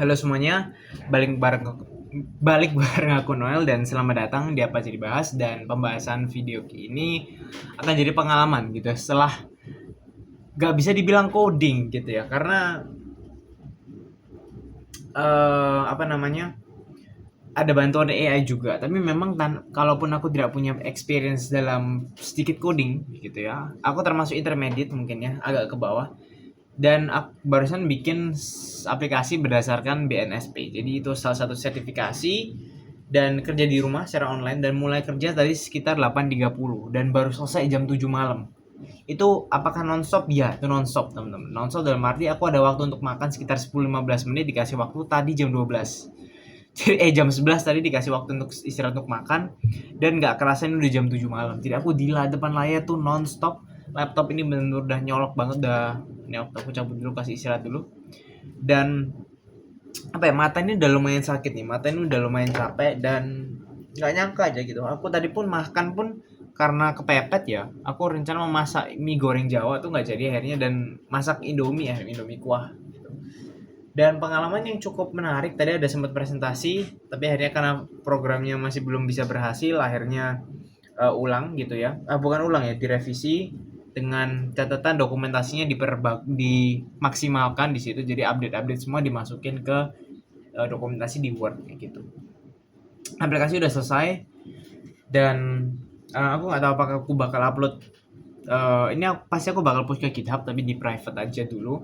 Halo semuanya, balik bareng balik bareng aku Noel dan selamat datang di Apa Jadi Bahas. Dan pembahasan video ini akan jadi pengalaman gitu setelah gak bisa dibilang coding gitu ya, karena apa namanya, ada bantuan AI juga, tapi memang kalaupun aku tidak punya experience dalam sedikit coding gitu ya, aku termasuk intermediate mungkin ya, agak ke bawah. Dan aku barusan bikin aplikasi berdasarkan BNSP. Jadi itu salah satu sertifikasi dan kerja di rumah secara online, dan mulai kerja tadi sekitar 8.30 dan baru selesai jam 7 malam. Itu apakah nonstop? Ya, itu nonstop teman-teman. Nonstop dalam arti aku ada waktu untuk makan sekitar 10-15 menit, dikasih waktu tadi jam 12. Jadi jam 11 tadi dikasih waktu untuk istirahat untuk makan, dan nggak kerasa ini udah jam 7 malam. Jadi aku di depan layar tuh nonstop. Laptop ini benar-benar udah nyolok banget, udah ini aku cabut dulu, kasih istirahat dulu. Dan apa ya, mata ini udah lumayan sakit nih, mata ini udah lumayan capek, dan nggak nyangka aja gitu. Aku tadi pun makan pun karena kepepet ya, aku rencana memasak mie goreng Jawa tuh nggak jadi akhirnya, dan masak Indomie ya, Indomie kuah gitu. Dan pengalaman yang cukup menarik, tadi ada sempat presentasi, tapi akhirnya karena programnya masih belum bisa berhasil, akhirnya ulang gitu ya. Bukan ulang ya, direvisi dengan catatan dokumentasinya dimaksimalkan di situ. Jadi update-update semua dimasukin ke dokumentasi di Word kayak gitu. Aplikasi udah selesai, dan aku nggak tahu apakah aku bakal upload. Ini pasti aku bakal push ke GitHub tapi di private aja dulu.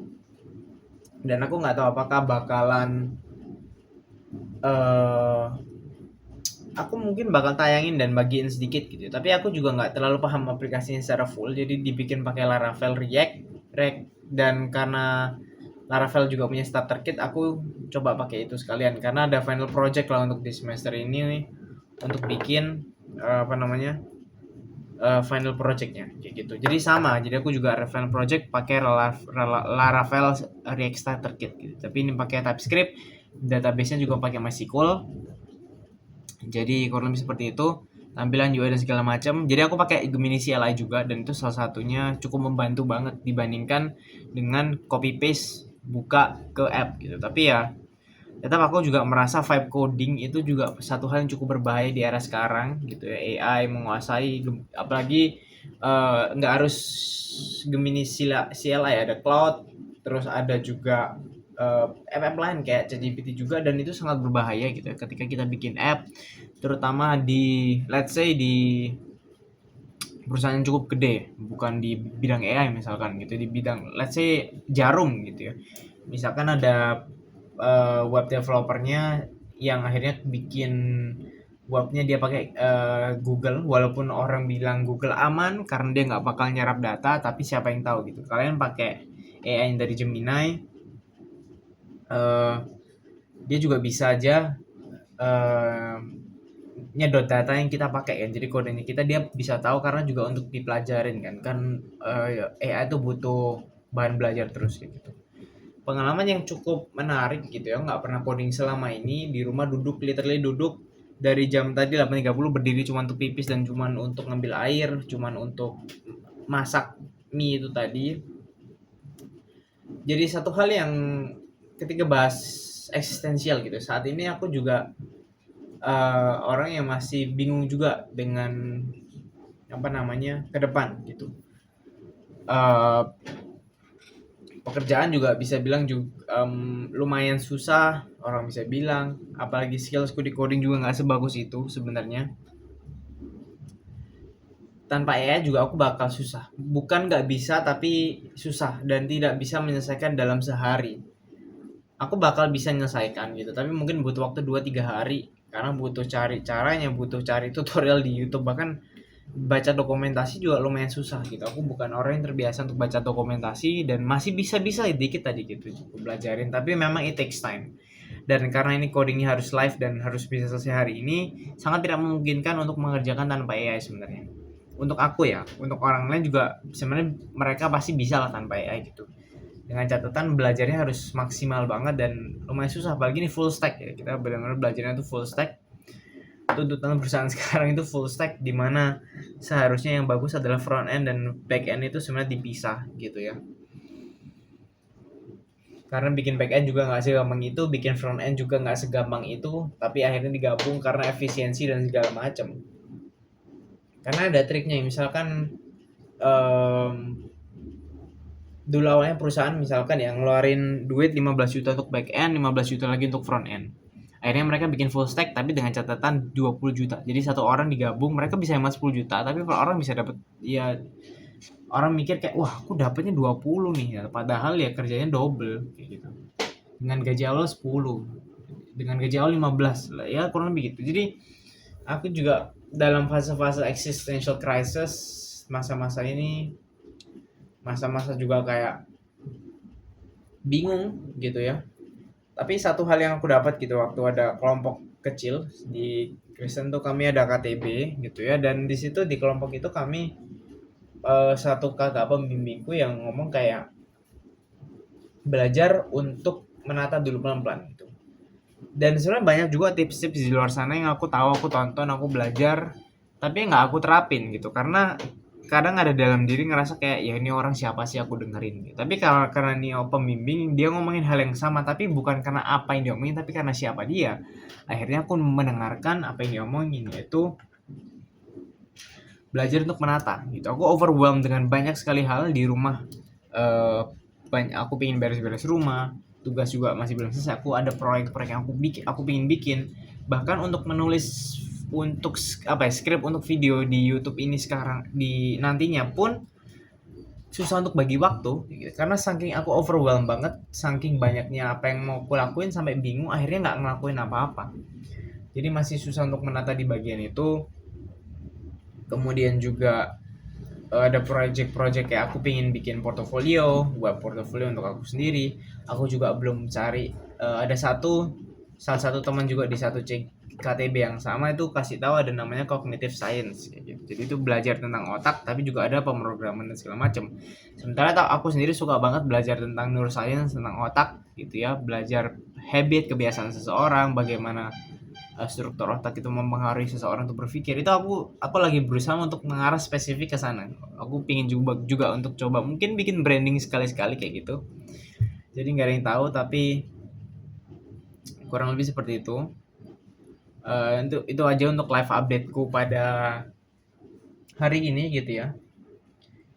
Dan aku nggak tahu apakah bakalan eh aku mungkin bakal tayangin dan bagiin sedikit gitu. Tapi aku juga nggak terlalu paham aplikasinya secara full. Jadi dibikin pakai Laravel React, dan karena Laravel juga punya starter kit, aku coba pakai itu sekalian karena ada final project lah untuk di semester ini untuk bikin apa namanya, final projectnya kayak gitu. Jadi sama, jadi aku juga ada final project pakai Laravel React starter kit gitu. Tapi ini pakai TypeScript, database-nya juga pakai MySQL. Jadi kurang lebih seperti itu, tampilan UI dan segala macam. Jadi aku pakai Gemini CLI juga, dan itu salah satunya cukup membantu banget dibandingkan dengan copy paste buka ke app gitu. Tapi ya tetap aku juga merasa vibe coding itu juga satu hal yang cukup berbahaya di era sekarang gitu ya. AI menguasai, apalagi nggak harus Gemini CLI, ada Cloud, terus ada juga app lain kayak ChatGPT juga, dan itu sangat berbahaya gitu ya ketika kita bikin app, terutama di let's say di perusahaan yang cukup gede, bukan di bidang AI misalkan gitu, di bidang let's say jarum gitu ya. Misalkan ada web developernya yang akhirnya bikin webnya dia pakai Google, walaupun orang bilang Google aman karena dia nggak bakal nyerap data, tapi siapa yang tahu gitu. Kalian pakai AI yang dari Gemini, eh, dia juga bisa aja eh, nyedot data yang kita pakai kan, jadi kodenya kita dia bisa tahu, karena juga untuk dipelajarin kan AI itu butuh bahan belajar terus kayak gitu. Pengalaman yang cukup menarik gitu ya, nggak pernah coding selama ini, di rumah duduk, literally duduk dari jam tadi 8.30 berdiri cuma untuk pipis dan cuma untuk ngambil air, cuma untuk masak mie itu tadi. Jadi satu hal yang ketika bahas eksistensial gitu, saat ini aku juga orang yang masih bingung juga dengan apa namanya ke depan gitu. Eh, Pekerjaan juga bisa bilang juga lumayan susah, orang bisa bilang, apalagi skillsku di coding juga nggak sebagus itu sebenarnya. Tanpa AI juga aku bakal susah, bukan nggak bisa tapi susah, dan tidak bisa menyelesaikan dalam sehari. Aku bakal bisa menyelesaikan gitu, tapi mungkin butuh waktu 2-3 hari, karena butuh cari caranya, butuh cari tutorial di YouTube, bahkan baca dokumentasi juga lumayan susah gitu. Aku bukan orang yang terbiasa untuk baca dokumentasi, dan masih bisa-bisa dikit tadi gitu belajarin, tapi memang it takes time. Dan karena ini codingnya harus live dan harus bisa selesai hari ini, sangat tidak memungkinkan untuk mengerjakan tanpa AI sebenarnya. Untuk aku ya, untuk orang lain juga sebenarnya mereka pasti bisa lah tanpa AI gitu. Dengan catatan belajarnya harus maksimal banget dan lumayan susah, apalagi ini full stack ya. Kita benar-benar belajarnya itu full stack. Tuntutan perusahaan sekarang itu full stack, di mana seharusnya yang bagus adalah front end dan back end itu sebenarnya dipisah gitu ya. karena bikin back end juga nggak segampang itu, bikin front end juga nggak segampang itu, tapi akhirnya digabung karena efisiensi dan segala macam. Karena ada triknya, misalkan em, dulu awalnya perusahaan misalkan yang ngeluarin duit 15 juta untuk back end, 15 juta lagi untuk front end. Akhirnya mereka bikin full stack tapi dengan catatan 20 juta. Jadi satu orang digabung mereka bisa hemat 10 juta, tapi kalau orang bisa dapat, ya orang mikir kayak wah aku dapatnya 20 nih ya, padahal ya kerjanya double kayak gitu. Dengan gaji awal 10, dengan gaji awal 15 lah ya, kurang lebih gitu. Jadi aku juga dalam fase-fase existential crisis, masa-masa ini, masa-masa juga kayak bingung gitu ya. Tapi satu hal yang aku dapat gitu waktu ada kelompok kecil di Kristen tuh, kami ada KTB gitu ya, dan di situ di kelompok itu kami satu kakak pembimbingku yang ngomong kayak belajar untuk menata dulu pelan-pelan gitu. Dan sebenarnya banyak juga tips-tips di luar sana yang aku tahu, aku tonton, aku belajar, tapi nggak aku terapin gitu. Karena kadang ada dalam diri ngerasa kayak ya ini orang siapa sih aku dengerin gitu. Tapi karena Nio pembimbing dia ngomongin hal yang sama, tapi bukan karena apa yang dia omongin, tapi karena siapa dia. Akhirnya aku mendengarkan apa yang dia omongin, yaitu belajar untuk menata gitu. Aku overwhelmed dengan banyak sekali hal di rumah. eh aku pengen beres-beres rumah, tugas juga masih belum selesai. Aku ada proyek-proyek yang aku pengen bikin. Bahkan untuk menulis untuk apa ya, skrip untuk video di YouTube ini sekarang di nantinya pun susah untuk bagi waktu gitu. Karena saking aku overwhelmed banget, saking banyaknya apa yang mau aku lakuin sampai bingung akhirnya nggak ngelakuin apa-apa. Jadi masih susah untuk menata di bagian itu. Kemudian juga ada project-project kayak aku pengen bikin portofolio, buat portofolio untuk aku sendiri. Aku juga belum cari, ada salah satu teman juga di satu KTB yang sama itu kasih tahu ada namanya cognitive science kayak gitu. Jadi itu belajar tentang otak tapi juga ada pemrograman dan segala macam. Sementara aku sendiri suka banget belajar tentang neuroscience, tentang otak gitu ya, belajar habit, kebiasaan seseorang, bagaimana struktur otak itu mempengaruhi seseorang untuk berpikir. Itu aku lagi berusaha untuk mengarah spesifik ke sana. Aku pingin juga untuk coba mungkin bikin branding sekali-sekali kayak gitu. Jadi nggak ada yang tahu, tapi kurang lebih seperti itu. Itu aja untuk live updateku pada hari ini gitu ya.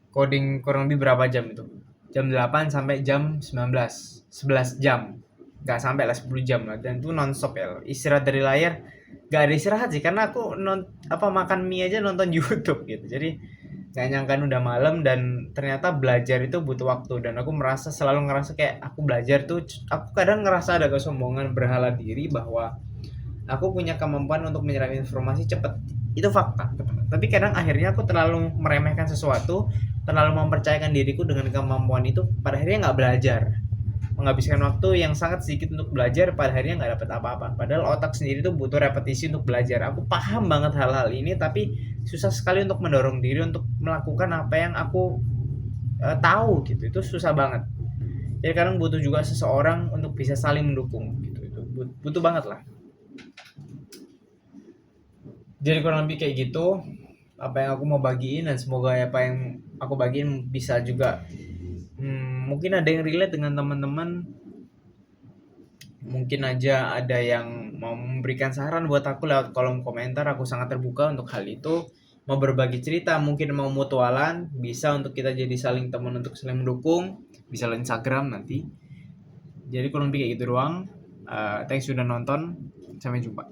Coding kurang lebih berapa jam itu? Jam 8 sampai jam 19. 11 jam. Nggak sampai lah 10 jam lah, dan itu nonstop ya. Istirahat dari layar nggak ada istirahat sih, karena aku makan mie aja nonton YouTube gitu. Jadi nggak nyangka udah malam, dan ternyata belajar itu butuh waktu, dan aku selalu ngerasa kayak aku belajar tuh, aku kadang ngerasa ada kesombongan, berhala diri bahwa aku punya kemampuan untuk menyerap informasi cepat. Itu fakta, tapi kadang akhirnya aku terlalu meremehkan sesuatu, terlalu mempercayakan diriku dengan kemampuan itu, pada akhirnya nggak belajar, menghabiskan waktu yang sangat sedikit untuk belajar, pada akhirnya nggak dapat apa-apa. Padahal otak sendiri tuh butuh repetisi untuk belajar. Aku paham banget hal-hal ini, tapi susah sekali untuk mendorong diri untuk melakukan apa yang aku tahu gitu. Itu susah banget. Jadi kadang butuh juga seseorang untuk bisa saling mendukung gitu. Itu butuh banget lah. Jadi kurang lebih kayak gitu apa yang aku mau bagiin, dan semoga apa yang aku bagiin bisa juga mungkin ada yang relate dengan teman-teman. Mungkin aja ada yang mau memberikan saran buat aku lewat kolom komentar. Aku sangat terbuka untuk hal itu. Mau berbagi cerita, mungkin mau mutualan, bisa untuk kita jadi saling teman, untuk saling mendukung. Bisa lewat Instagram nanti. Jadi kurang lebih kayak gitu doang. Thanks sudah nonton. Sampai jumpa.